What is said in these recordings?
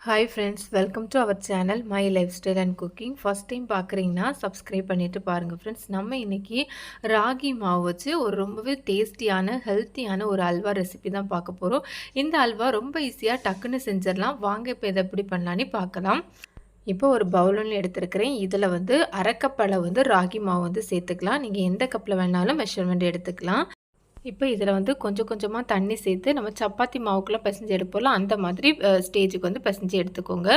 Hi friends, welcome to our channel my lifestyle and cooking. First time பார்க்குறீங்கன்னா subscribe பண்ணிவிட்டு பாருங்கள் friends. நம்ம இன்றைக்கி ராகி மாவு வச்சு ஒரு ரொம்பவே டேஸ்டியான ஹெல்த்தியான ஒரு அல்வா ரெசிபி தான் பார்க்க போகிறோம். இந்த அல்வா ரொம்ப ஈஸியாக டக்குன்னு செஞ்சிடலாம். வாங்க இப்போ இதை எப்படி பண்ணலான்னு பார்க்கலாம். இப்போ ஒரு பவுல் ஒன்று எடுத்துருக்கிறேன். இதில் வந்து அரை கப் அளவு ராகி மாவு சேர்த்துக்கலாம். நீங்கள் எந்த கப்பில் வேணாலும் மெஷர்மெண்ட் எடுத்துக்கலாம். இப்போ இதில் கொஞ்சம் கொஞ்சமாக தண்ணி சேர்த்து நம்ம சப்பாத்தி மாவுக்குலாம் பிசைஞ்சு எடுப்போம்ல, அந்த மாதிரி ஸ்டேஜுக்கு பிசைஞ்சு எடுத்துக்கோங்க.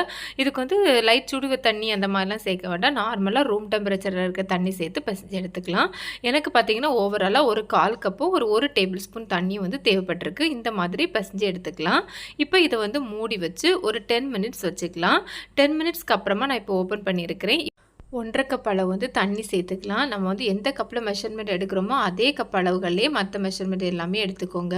இதுக்கு லைட் சுடுவ தண்ணி அந்த மாதிரிலாம் சேர்க்க வேண்டாம். நார்மலாக ரூம் டெம்பரேச்சரில் இருக்க தண்ணி சேர்த்து பிசைஞ்சு எடுத்துக்கலாம். எனக்கு பார்த்திங்கன்னா ஓவராலாக ஒரு 1/4 கப்பு ஒரு டேபிள் ஸ்பூன் தண்ணி தேவைப்பட்டிருக்கு. இந்த மாதிரி பிசைஞ்சு எடுத்துக்கலாம். இப்போ இதை மூடி வச்சு ஒரு 10 மினிட்ஸ் வச்சுக்கலாம். 10 மினிட்ஸ்க்கு அப்புறமா நான் இப்போ ஓப்பன் பண்ணியிருக்கிறேன். 1/2 கப் அளவு தண்ணி சேர்த்துக்கலாம். நம்ம எந்த கப்பில் மெஷர்மெண்ட் எடுக்கிறோமோ அதே கப் அளவுகளே மற்ற மெஷர்மெண்ட் எல்லாமே எடுத்துக்கோங்க.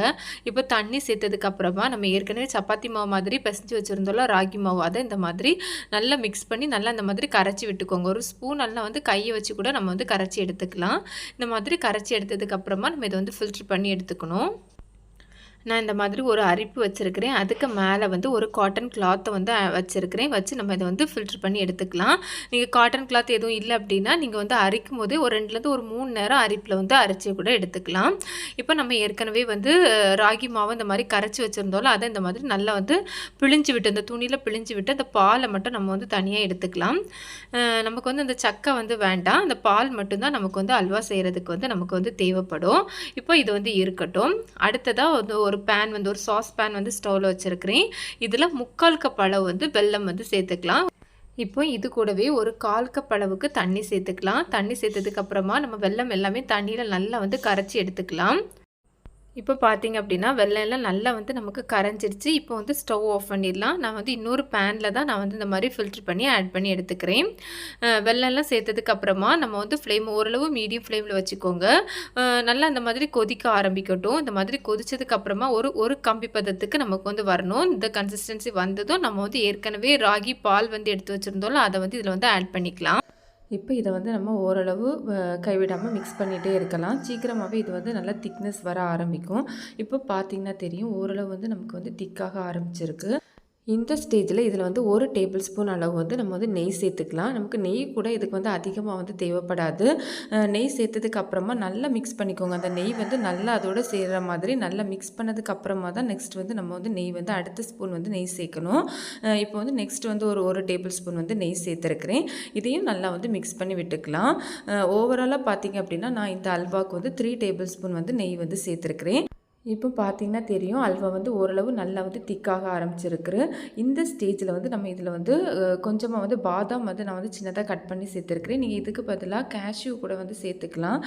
இப்போ தண்ணி சேர்த்ததுக்கப்புறமா நம்ம ஏற்கனவே சப்பாத்தி மாவு மாதிரி பிசைஞ்சு வச்சுருந்தோம்ல ராகி மாவு, அதை இந்த மாதிரி நல்லா மிக்ஸ் பண்ணி நல்லா இந்த மாதிரி கரைச்சி விட்டுக்கோங்க. ஒரு ஸ்பூன் நல்லா கையை வச்சு கூட நம்ம கரைச்சி எடுத்துக்கலாம். இந்த மாதிரி கரைச்சி எடுத்ததுக்கப்புறமா நம்ம இதை ஃபில்ட்ரு பண்ணி எடுத்துக்கணும். நான் இந்த மாதிரி ஒரு அரிப்பு வச்சுருக்கிறேன். அதுக்கு மேலே ஒரு காட்டன் கிளாத்தை வச்சுருக்கிறேன். வச்சு நம்ம இதை ஃபில்ட்ரு பண்ணி எடுத்துக்கலாம். நீங்கள் காட்டன் கிளாத் எதுவும் இல்லை அப்படின்னா நீங்கள் அரிக்கும் போது ஒரு 2லேருந்து ஒரு 3 நேரம் அரிப்பில் அரைச்சி கூட எடுத்துக்கலாம். இப்போ நம்ம ஏற்கனவே ராகி மாவு இந்த மாதிரி கரைச்சி வச்சுருந்தோம்ல, அதை இந்த மாதிரி நல்லா பிழிஞ்சு விட்டு இந்த துணியில் பிழிஞ்சு விட்டு அந்த பாலை மட்டும் நம்ம தனியாக எடுத்துக்கலாம். நமக்கு அந்த சக்கை வேண்டாம். அந்த பால் மட்டும்தான் நமக்கு அல்வா செய்கிறதுக்கு நமக்கு தேவைப்படும். இப்போ இது இருக்கட்டும். அடுத்ததாக ஒரு பேன் ஒரு சாஸ் பேன் ஸ்டவ்வில் வச்சுருக்கிறேன். இதில் 3/4 கப் அளவு வெல்லம் சேர்த்துக்கலாம். இப்போ இது கூடவே ஒரு 1/4 கப் அளவுக்கு தண்ணி சேர்த்துக்கலாம். தண்ணி சேர்த்ததுக்கப்புறமா நம்ம வெல்லம் எல்லாமே தண்ணியில் நல்லா கரைச்சி எடுத்துக்கலாம். இப்போ பார்த்தீங்க அப்படின்னா வெல்லம் எல்லாம் நல்லா நமக்கு கரைஞ்சிருச்சு. இப்போ ஸ்டவ் ஆஃப் பண்ணிடலாம். நான் இன்னொரு பேனில் தான் நான் இந்த மாதிரி ஃபில்ட்ரு பண்ணி ஆட் பண்ணி எடுத்துக்கிறேன். வெல்லம்லாம் சேர்த்ததுக்கப்புறமா நம்ம ஃப்ளேம் ஓரளவு மீடியம் ஃப்ளேமில் வச்சுக்கோங்க. நல்லா இந்த மாதிரி கொதிக்க ஆரம்பிக்கட்டும். இந்த மாதிரி கொதிச்சதுக்கப்புறமா ஒரு கம்பி பதத்துக்கு நமக்கு வரணும். இந்த கன்சிஸ்டன்சி வந்ததும் நம்ம ஏற்கனவே ராகி பால் எடுத்து வச்சுருந்தோம்ல, அதை இதில் ஆட் பண்ணிக்கலாம். இப்போ இதை நம்ம ஓரளவு கைவிடாமல் மிக்ஸ் பண்ணிகிட்டே இருக்கலாம். சீக்கிரமாகவே இது நல்லா திக்னஸ் வர ஆரம்பிக்கும். இப்போ பார்த்திங்கன்னா தெரியும், ஓரளவு நமக்கு திக்காக ஆரம்பிச்சிருக்கு. இந்த ஸ்டேஜில் இதில் ஒரு டேபிள் ஸ்பூன் அளவு நம்ம நெய் சேர்த்துக்கலாம். நமக்கு நெய் கூட இதுக்கு அதிகமாக தேவைப்படாது. நெய் சேர்த்ததுக்கு அப்புறமா நல்லா மிக்ஸ் பண்ணிக்கோங்க. அந்த நெய் நல்லா அதோடு சேர்கிற மாதிரி நல்லா மிக்ஸ் பண்ணதுக்கு அப்புறமா தான் நெக்ஸ்ட் நம்ம நெய் அடுத்த ஸ்பூன் நெய் சேர்க்கணும். இப்போ நெக்ஸ்ட் ஒரு டேபிள் ஸ்பூன் நெய் சேர்த்துருக்கிறேன். இதையும் நல்லா மிக்ஸ் பண்ணி விட்டுக்கலாம். ஓவராலாக பார்த்திங்க அப்படின்னா நான் இந்த அல்வாவுக்கு 3 டேபிள் ஸ்பூன் நெய் சேர்த்துருக்கிறேன். இப்போ பார்த்திங்கன்னா தெரியும், அல்வா ஓரளவு நல்லா திக்காக ஆரம்பிச்சிருக்கு. இந்த ஸ்டேஜில் நம்ம இதில் கொஞ்சமாக பாதாம் நான் சின்னதாக கட் பண்ணி சேர்த்துருக்கிறேன். நீங்கள் இதுக்கு பதிலாக கேஷ்யூ கூட சேர்த்துக்கலாம்.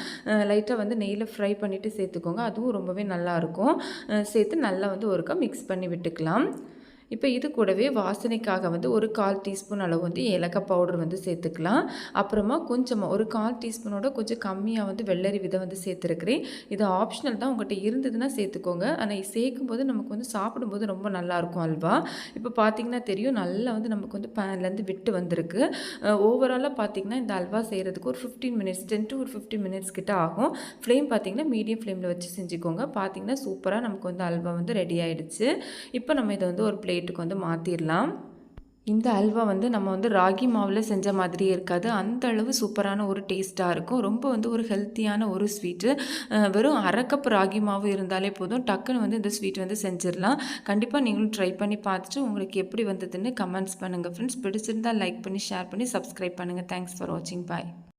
லைட்டாக நெய்யில் ஃப்ரை பண்ணிவிட்டு சேர்த்துக்கோங்க. அதுவும் ரொம்பவே நல்லாயிருக்கும். சேர்த்து நல்லா ஒருக்கா மிக்ஸ் பண்ணி விட்டுக்கலாம். இப்போ இது கூடவே வாசனைக்காக ஒரு 1/4 டீஸ்பூன் அளவு ஏலக்காய் பவுடர் சேர்த்துக்கலாம். அப்புறமா கொஞ்சமாக ஒரு 1/4 டீஸ்பூனோட கொஞ்சம் கம்மியாக வெள்ளரி விதை சேர்த்துருக்கிறேன். இது ஆப்ஷனல் தான், உங்கள்கிட்ட இருந்ததுன்னா சேர்த்துக்கோங்க. ஆனால் சேர்க்கும்போது நமக்கு சாப்பிடும்போது ரொம்ப நல்லாயிருக்கும் அல்வா. இப்போ பார்த்திங்கன்னா தெரியும், நல்லா நமக்கு பேன்லேருந்து விட்டு வந்திருக்கு. ஓவராலாக பார்த்திங்கன்னா இந்த அல்வா செய்கிறதுக்கு ஒரு 15 மினிட்ஸ் 10 to 15 மினிட்ஸ் கிட்ட ஆகும். ஃப்ளேம் பார்த்திங்கன்னா மீடியம் ஃப்ளேமில் வச்சு செஞ்சுக்கோங்க. பார்த்திங்கன்னா சூப்பராக நமக்கு அல்வா ரெடி ஆகிடுச்சு. இப்போ நம்ம இதை ஒரு பிளேட்டுக்கு மாற்றிடலாம். இந்த அல்வா நம்ம ராகி மாவில் செஞ்ச மாதிரியே இருக்காது. அந்த அளவு சூப்பரான ஒரு டேஸ்ட்டாக இருக்கும். ரொம்ப ஒரு ஹெல்த்தியான ஒரு ஸ்வீட்டு. வெறும் அரை கப் ராகி மாவு இருந்தாலே போதும், டக்குன்னு இந்த ஸ்வீட் செஞ்சிடலாம். கண்டிப்பாக நீங்களும் ட்ரை பண்ணி பார்த்துட்டு உங்களுக்கு எப்படி வந்ததுன்னு கமெண்ட்ஸ் பண்ணுங்கள் ஃப்ரெண்ட்ஸ். பிடிச்சிருந்தால் லைக் பண்ணி ஷேர் பண்ணி சப்ஸ்கிரைப் பண்ணுங்கள். தேங்க்ஸ் ஃபார் வாட்சிங். பாய்.